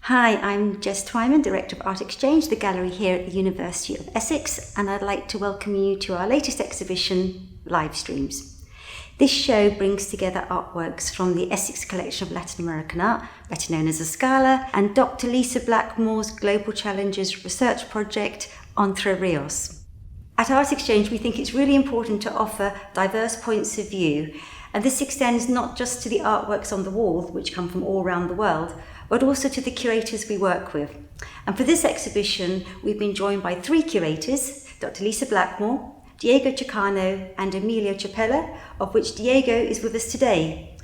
Hi, I'm Jess Twyman, Director of Art Exchange, the gallery here at the University of Essex, and I'd like to welcome you to our latest exhibition, Live Streams. This show brings together artworks from the Essex Collection of Latin American Art, better known as Escala, and Dr. Lisa Blackmore's Global Challenges research project, Entre Rios. At Art Exchange, we think it's really important to offer diverse points of view, and this extends not just to the artworks on the wall, which come from all around the world, but also to the curators we work with. And for this exhibition, we've been joined by three curators, Dr. Lisa Blackmore, Diego Chicano, and Emilio Chapela, of which Diego is with us today.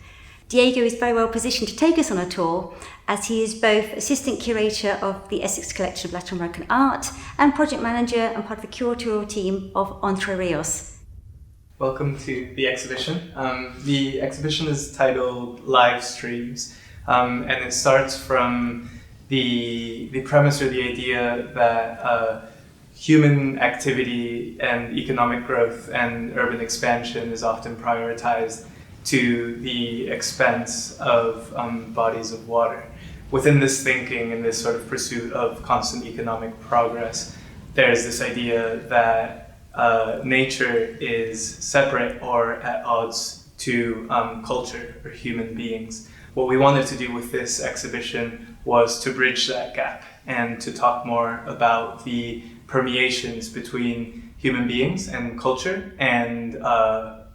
Diego is very well positioned to take us on a tour, as he is both assistant curator of the Essex Collection of Latin American Art and project manager and part of the curatorial team of Entre Rios. Welcome to the exhibition. The exhibition is titled Live Streams. And it starts from the premise or the idea that human activity and economic growth and urban expansion is often prioritized to the expense of bodies of water. Within this thinking and this sort of pursuit of constant economic progress, there's this idea that nature is separate or at odds to culture or human beings. What we wanted to do with this exhibition was to bridge that gap and to talk more about the permeations between human beings and culture and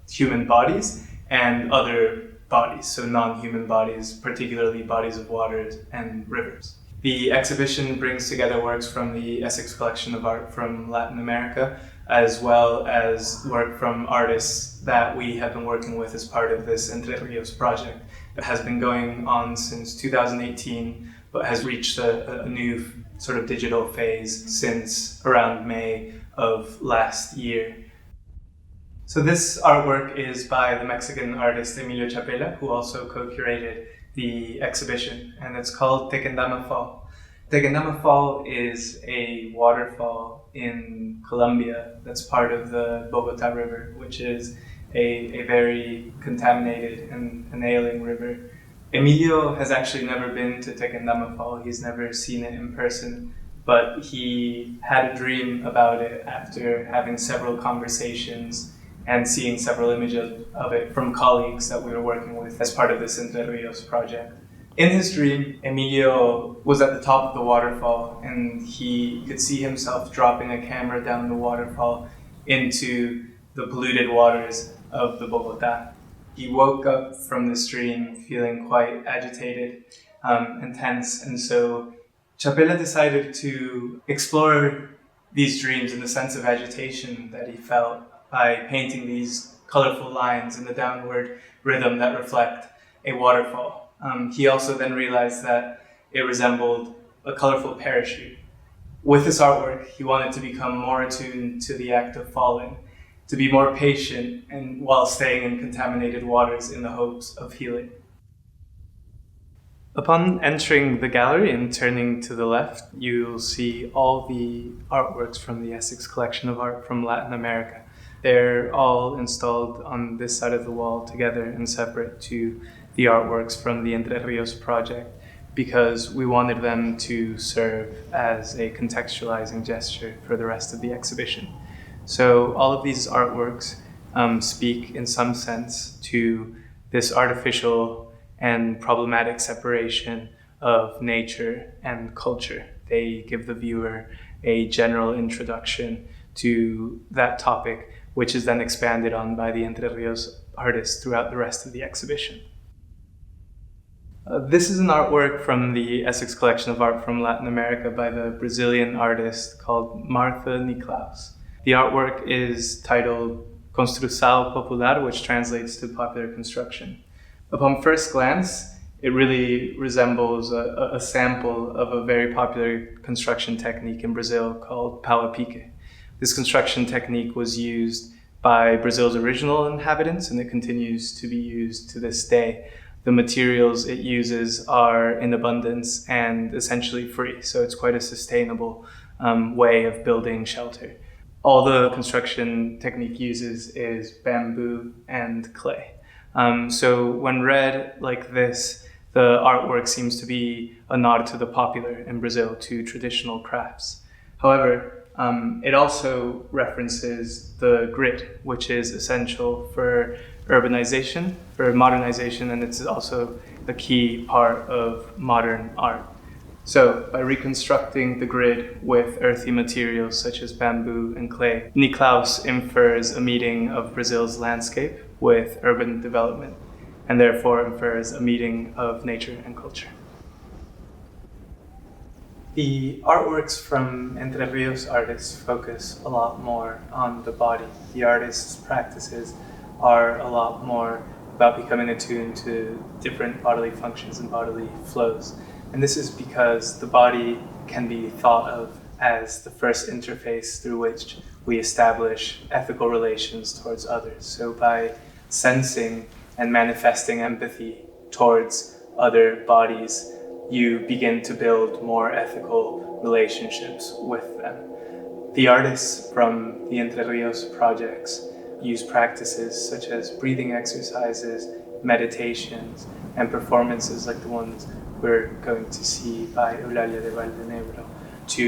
human bodies and other bodies, so non-human bodies, particularly bodies of water and rivers. The exhibition brings together works from the Essex Collection of Art from Latin America, as well as work from artists that we have been working with as part of this Entre Rios project. It has been going on since 2018, but has reached a new sort of digital phase since around May of last year. So this artwork is by the Mexican artist Emilio Chapela, who also co-curated the exhibition, and it's called Tequendama Fall. Tequendama Fall is a waterfall in Colombia that's part of the Bogota River, which is a very contaminated and ailing river. Emilio has actually never been to Tequendama Fall. He's never seen it in person, but he had a dream about it after having several conversations and seeing several images of it from colleagues that we were working with as part of this Entre Rios project. In his dream, Emilio was at the top of the waterfall and he could see himself dropping a camera down the waterfall into the polluted waters of the Bogota. He woke up from this dream feeling quite agitated and tense, and so Chapela decided to explore these dreams and the sense of agitation that he felt by painting these colorful lines in the downward rhythm that reflect a waterfall. He also then realized that it resembled a colorful parachute. With this artwork, he wanted to become more attuned to the act of falling, to be more patient and while staying in contaminated waters in the hopes of healing. Upon entering the gallery and turning to the left, you'll see all the artworks from the Essex Collection of Art from Latin America. They're all installed on this side of the wall together and separate to the artworks from the Entre Rios project because we wanted them to serve as a contextualizing gesture for the rest of the exhibition. So all of these artworks speak in some sense to this artificial and problematic separation of nature and culture. They give the viewer a general introduction to that topic, which is then expanded on by the Entre Rios artists throughout the rest of the exhibition. This is an artwork from the Essex Collection of Art from Latin America by the Brazilian artist called Martha Niklaus. The artwork is titled Construção Popular, which translates to popular construction. Upon first glance, it really resembles a sample of a very popular construction technique in Brazil called pau a pique. This construction technique was used by Brazil's original inhabitants, and it continues to be used to this day. The materials it uses are in abundance and essentially free, so it's quite a sustainable way of building shelter. All the construction technique uses is bamboo and clay. So when read like this, the artwork seems to be a nod to the popular in Brazil to traditional crafts. However, it also references the grid, which is essential for urbanization, for modernization, and it's also the key part of modern art. So, by reconstructing the grid with earthy materials such as bamboo and clay, Niklaus infers a meeting of Brazil's landscape with urban development, and therefore infers a meeting of nature and culture. The artworks from Entre Rios artists focus a lot more on the body. The artist's practices are a lot more about becoming attuned to different bodily functions and bodily flows. And this is because the body can be thought of as the first interface through which we establish ethical relations towards others. So by sensing and manifesting empathy towards other bodies, you begin to build more ethical relationships with them. The artists from the Entre Rios projects use practices such as breathing exercises, meditations, and performances like the ones we're going to see by Eulalia de Valdenebro to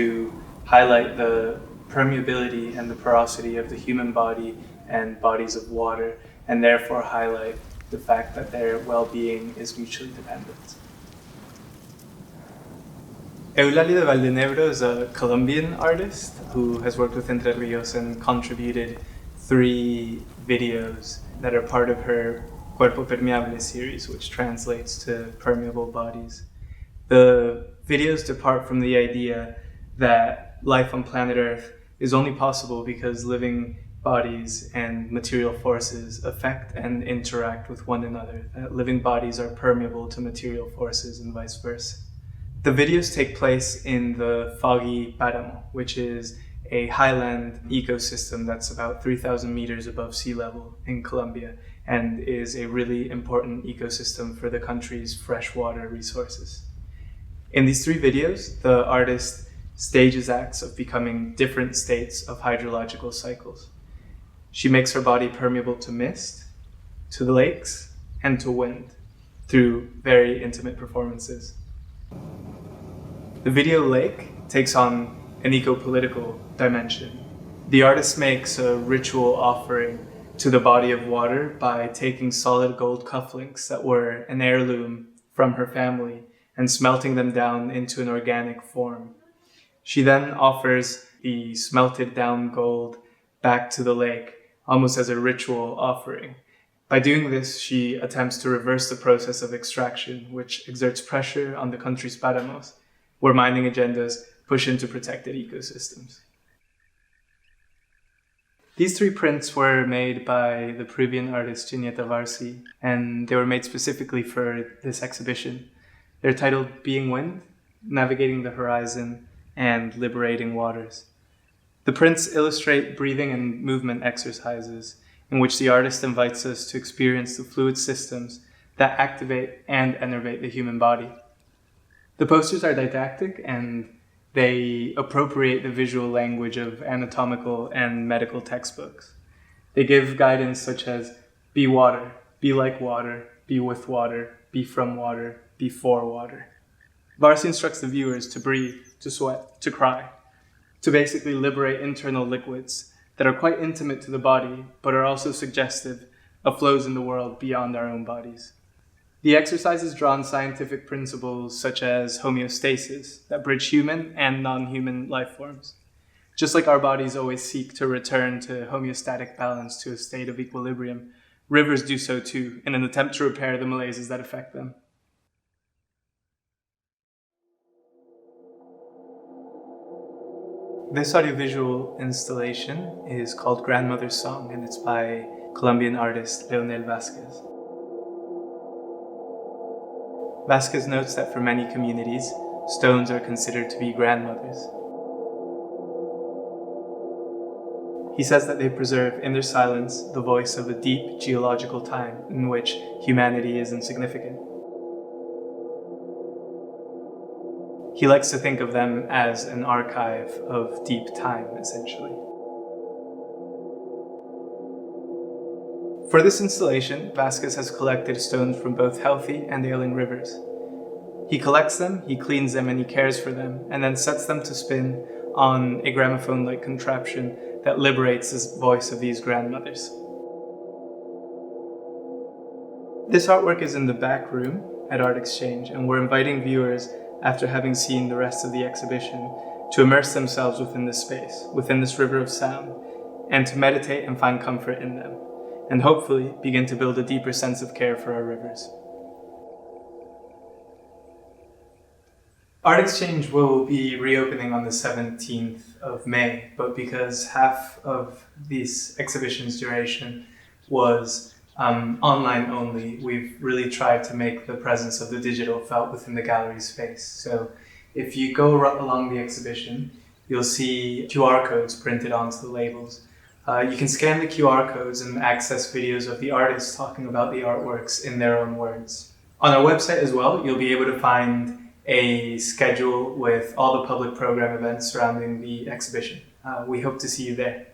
highlight the permeability and the porosity of the human body and bodies of water, and therefore highlight the fact that their well-being is mutually dependent. Eulalia de Valdenebro is a Colombian artist who has worked with Entre Rios and contributed 3 videos that are part of her Cuerpo Permeable series, which translates to permeable bodies. The videos depart from the idea that life on planet Earth is only possible because living bodies and material forces affect and interact with one another, that living bodies are permeable to material forces and vice versa. The videos take place in the Foggy Paramo, which is a highland ecosystem that's about 3,000 meters above sea level in Colombia and is a really important ecosystem for the country's freshwater resources. In these 3 videos, the artist stages acts of becoming different states of hydrological cycles. She makes her body permeable to mist, to the lakes, and to wind through very intimate performances. The video Lake takes on an eco-political dimension. The artist makes a ritual offering to the body of water by taking solid gold cufflinks that were an heirloom from her family and smelting them down into an organic form. She then offers the smelted down gold back to the lake, almost as a ritual offering. By doing this, she attempts to reverse the process of extraction, which exerts pressure on the country's páramos, where mining agendas push into protected ecosystems. These 3 prints were made by the Peruvian artist Julieta Varsi, and they were made specifically for this exhibition. They're titled Being Wind, Navigating the Horizon, and Liberating Waters. The prints illustrate breathing and movement exercises in which the artist invites us to experience the fluid systems that activate and innervate the human body. The posters are didactic and they appropriate the visual language of anatomical and medical textbooks. They give guidance such as be water, be like water, be with water, be from water, be for water. Varsi instructs the viewers to breathe, to sweat, to cry, to basically liberate internal liquids that are quite intimate to the body, but are also suggestive of flows in the world beyond our own bodies. The exercises draw on scientific principles such as homeostasis that bridge human and non-human life forms. Just like our bodies always seek to return to homeostatic balance, to a state of equilibrium, rivers do so too, in an attempt to repair the malaises that affect them. This audiovisual installation is called Grandmother's Song, and it's by Colombian artist Leonel Vasquez. Vasquez notes that for many communities, stones are considered to be grandmothers. He says that they preserve in their silence the voice of a deep geological time in which humanity is insignificant. He likes to think of them as an archive of deep time, essentially. For this installation, Vasquez has collected stones from both healthy and ailing rivers. He collects them, he cleans them, and he cares for them, and then sets them to spin on a gramophone-like contraption that liberates the voice of these grandmothers. This artwork is in the back room at Art Exchange, and we're inviting viewers, after having seen the rest of the exhibition, to immerse themselves within this space, within this river of sound, and to meditate and find comfort in them, and hopefully begin to build a deeper sense of care for our rivers. Art Exchange will be reopening on the 17th of May, but because half of this exhibition's duration was online only, we've really tried to make the presence of the digital felt within the gallery space. So if you go along the exhibition, you'll see QR codes printed onto the labels. You can scan the QR codes and access videos of the artists talking about the artworks in their own words. On our website as well, you'll be able to find a schedule with all the public program events surrounding the exhibition. We hope to see you there.